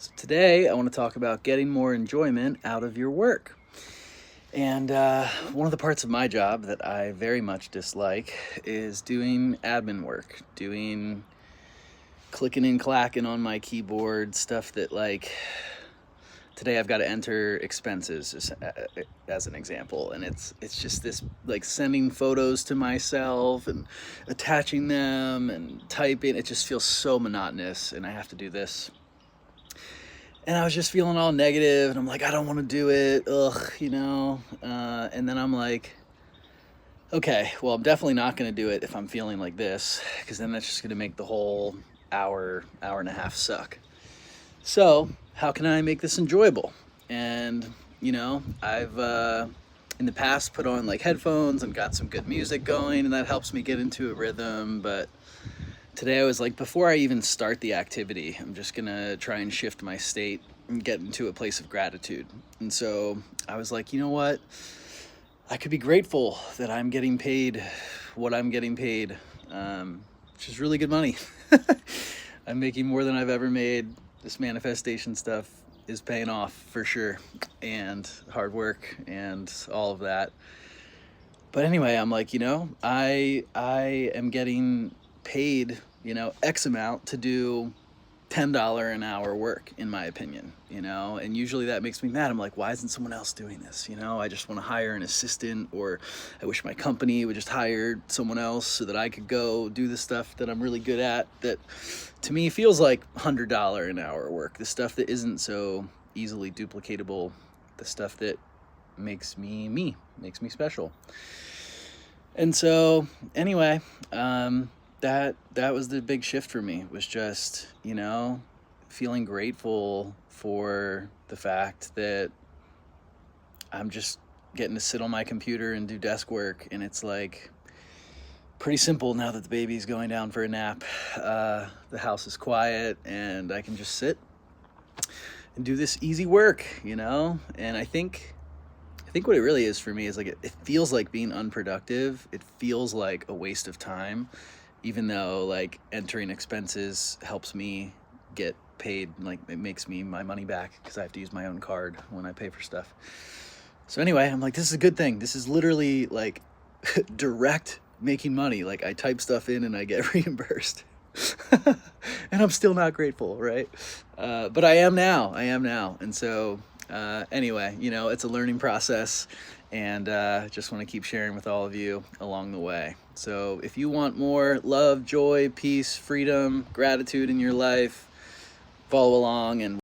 So today I want to talk about getting more enjoyment out of your work. And one of the parts of my job that I very much dislike is doing admin work, doing clicking and clacking on my keyboard, stuff that today I've got to enter expenses as an example, and it's just this like sending photos to myself and attaching them and typing. It just feels so monotonous, and I have to do this. And I was just feeling all negative, and I'm like, I don't want to do it, and then I'm like, okay, well, I'm definitely not going to do it if I'm feeling like this, because then that's just going to make the whole hour and a half suck. So how can I make this enjoyable? And I've in the past put on like headphones and got some good music going, and that helps me get into a rhythm. But today I was like, before I even start the activity, I'm just gonna try and shift my state and get into a place of gratitude. And so I was like, you know what? I could be grateful that I'm getting paid what I'm getting paid, which is really good money. I'm making more than I've ever made. This manifestation stuff is paying off for sure, and hard work and all of that. But anyway, I'm like, I am getting paid, X amount to do $10 an hour work, in my opinion, and usually that makes me mad. I'm like, why isn't someone else doing this? I just want to hire an assistant, or I wish my company would just hire someone else so that I could go do the stuff that I'm really good at, that to me feels like $100 an hour work, the stuff that isn't so easily duplicatable, the stuff that makes me, makes me special. And so anyway, that was the big shift for me, was just, feeling grateful for the fact that I'm just getting to sit on my computer and do desk work. And it's like pretty simple now that the baby's going down for a nap. The house is quiet and I can just sit and do this easy work, and I think what it really is for me is like, it feels like being unproductive. It feels like a waste of time, even though like entering expenses helps me get paid. Like, it makes me my money back because I have to use my own card when I pay for stuff. So anyway, I'm like, this is a good thing. This is literally like direct making money. Like, I type stuff in and I get reimbursed. And I'm still not grateful, right? But I am now. And so anyway, it's a learning process, and just want to keep sharing with all of you along the way. So if you want more love, joy, peace, freedom, gratitude in your life, follow along and